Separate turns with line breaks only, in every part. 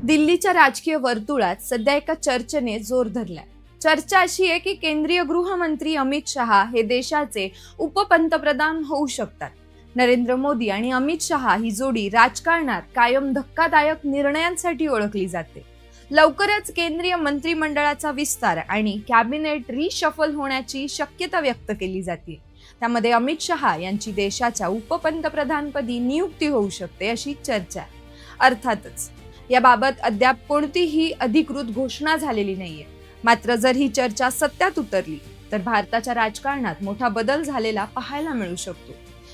दिल्लीच्या राजकीय वर्तुळात सध्या एका चर्चेने जोर धरलाय. चर्चा अशी आहे की केंद्रीय गृहमंत्री अमित शहा हे देशाचे उपपंतप्रधान होऊ शकतात. नरेंद्र मोदी आणि अमित शहा ही जोडी राजकारणात कायम धक्कादायक निर्णयांसाठी ओळखली जाते. लवकरच केंद्रीय मंत्रिमंडळाचा विस्तार आणि कॅबिनेट रिशफल होण्याची शक्यता व्यक्त केली जाते. त्यामध्ये अमित शहा यांची देशाच्या उपपंतप्रधानपदी नियुक्ती होऊ शकते अशी चर्चा आहे. अर्थातच याबाबत अद्याप कोणतीही अधिकृत घोषणा झालेली नाहीये. मात्र जर ही चर्चा सत्यात उतरली तर भारताच्या राजकारणात मोठा बदल झालेला पाहायला मिळू शकतो.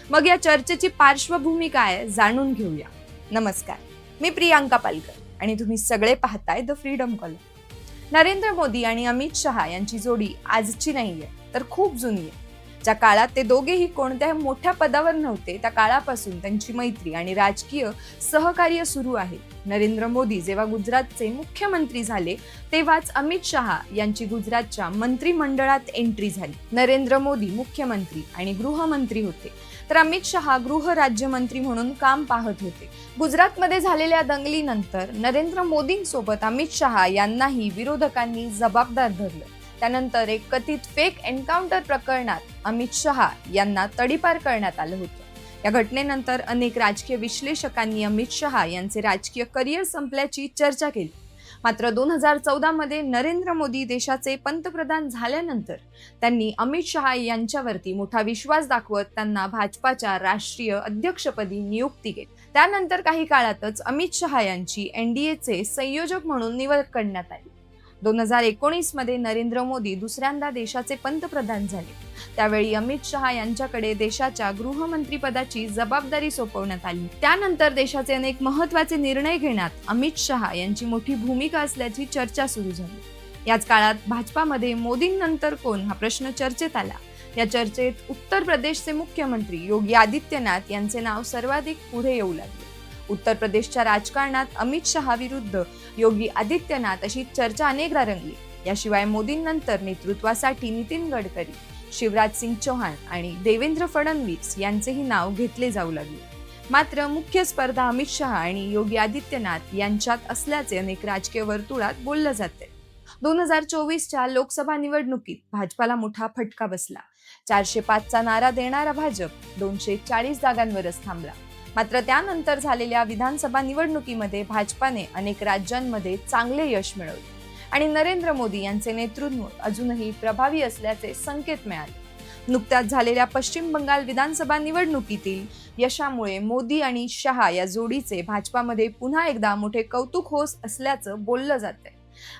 मग या चर्चेची पार्श्वभूमी काय जाणून घेऊया. नमस्कार, मी प्रियांका पालकर आणि तुम्ही सगळे पाहताय the freedom column. Narendra Modi आणि अमित शहा यांची जोडी आजची नाहीये तर खूप जुनी आहे. ज्या काळात ते दोघेही कोणत्याही मोठ्या पदावर नव्हते त्या काळापासून त्यांची मैत्री आणि राजकीय सहकार्य सुरू आहे. नरेंद्र मोदी जेव्हा गुजरातचे मुख्यमंत्री झाले तेव्हाच अमित शहा यांची गुजरातच्या मंत्रिमंडळात एंट्री झाली. नरेंद्र मोदी मुख्यमंत्री आणि गृहमंत्री होते तर अमित शहा गृह राज्यमंत्री म्हणून काम पाहत होते. गुजरातमध्ये झालेल्या दंगलीनंतर नरेंद्र मोदींसोबत अमित शहा यांनाही विरोधकांनी जबाबदार धरलं. त्यानंतर एक कथित फेक एन्काउंटर प्रकरणात अमित शहा यांना तडीपार करण्यात आलं होतं. या घटनेनंतर अनेक राजकीय विश्लेषकांनी अमित शहा यांचे राजकीय करिअर संपल्याची चर्चा केली. मात्र 2014 मध्ये नरेंद्र मोदी देशाचे पंतप्रधान झाल्यानंतर त्यांनी अमित शहा यांच्यावरती मोठा विश्वास दाखवत त्यांना भाजपाच्या राष्ट्रीय अध्यक्षपदी नियुक्ती केली. त्यानंतर काही काळातच अमित शहा यांची एनडीएचे संयोजक म्हणून निवड करण्यात आली. 2019 मध्ये नरेंद्र मोदी दुसऱ्यांदा देशाचे पंतप्रधान झाले. त्यावेळी अमित शहा यांच्याकडे देशाच्या गृहमंत्रीपदाची जबाबदारी सोपवण्यात आली. त्यानंतर देशाचे अनेक महत्त्वाचे निर्णय घेण्यात अमित शहा यांची मोठी भूमिका असल्याची चर्चा सुरू झाली. याच काळात भाजपामध्ये मोदींनंतर कोण हा प्रश्न चर्चेत आला. या चर्चेत उत्तर प्रदेशचे मुख्यमंत्री योगी आदित्यनाथ यांचे नाव सर्वाधिक पुढे येऊ लागले. उत्तर प्रदेशच्या राजकारणात अमित शहा विरुद्ध योगी आदित्यनाथ अशी चर्चा अनेकदा रंगली. याशिवाय मोदींनंतर नेतृत्वासाठी नितीन गडकरी, शिवराज सिंग चौहान आणि देवेंद्र फडणवीस यांचेही नाव घेतले जाऊ लागले. मात्र मुख्य स्पर्धा अमित शहा आणि योगी आदित्यनाथ यांच्यात असल्याचे अनेक राजकीय वर्तुळात बोललं जाते. 2024च्या लोकसभा निवडणुकीत भाजपाला मोठा फटका बसला. 405चा नारा देणारा भाजप 240 जागांवरच थांबला. मात्र त्यानंतर झालेल्या विधानसभा निवडणुकीमध्ये भाजपाने अनेक राज्यांमध्ये चांगले यश मिळवले आणि नरेंद्र मोदी यांचे नेतृत्व अजूनही प्रभावी असल्याचे संकेत मिळाले. नुकत्याच झालेल्या पश्चिम बंगाल विधानसभा निवडणुकीतील यशामुळे मोदी आणि शहा या जोडीचे भाजपामध्ये पुन्हा एकदा मोठे कौतुक होत असल्याचं बोललं जातंय.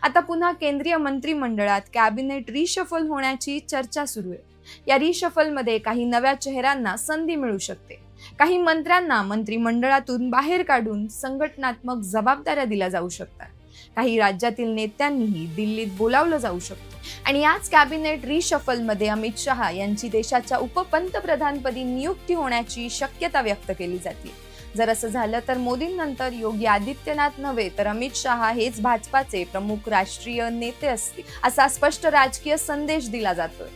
आता पुन्हा केंद्रीय मंत्रिमंडळात कॅबिनेट रिशफल होण्याची चर्चा सुरू आहे. या रिशफलमध्ये काही नव्या चेहऱ्यांना संधी मिळू शकते. काही मंत्र्यांना मंत्रिमंडळातून बाहेर काढून संघटनात्मक जबाबदाऱ्या दिल्या जाऊ शकतात. काही राज्यातील नेत्यांनीही दिल्लीत बोलावलं जाऊ शकतं. आणि याच कॅबिनेट रिशफलमध्ये अमित शहा यांची देशाच्या उपपंतप्रधानपदी नियुक्ती होण्याची शक्यता व्यक्त केली जाते. जर असं झालं तर मोदींनंतर योगी आदित्यनाथ नव्हे तर अमित शहा हेच भाजपाचे प्रमुख राष्ट्रीय नेते असतील असा स्पष्ट राजकीय संदेश दिला जातोय.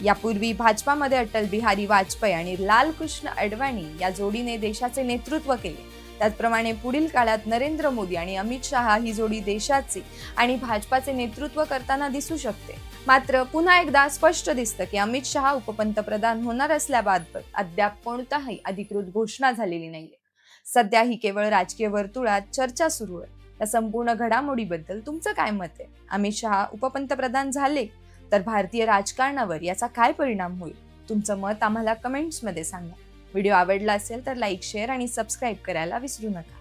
यापूर्वी भाजपामध्ये अटल बिहारी वाजपेयी आणि लालकृष्ण अडवाणी या जोडीने देशाचे नेतृत्व केले. त्याचप्रमाणे पुढील काळात नरेंद्र मोदी आणि अमित शहा ही जोडी देशाचे आणि भाजपाचे नेतृत्व करताना दिसू शकते. मात्र पुन्हा एकदा स्पष्ट दिसतं की अमित शहा उपपंतप्रधान होणार असल्याबाबत अद्याप कोणताही अधिकृत घोषणा झालेली नाहीये. सध्या ही केवळ राजकीय वर्तुळात चर्चा सुरू आहे. या संपूर्ण घडामोडीबद्दल तुमचं काय मत आहे? अमित शहा उपपंतप्रधान झाले तर भारतीय राजकारणावर याचा काय परिणाम होईल? तुमचं मत आम्हाला कमेंट्समध्ये सांगा. व्हिडिओ आवडला असेल तर लाईक, शेअर आणि सबस्क्राईब करायला विसरू नका.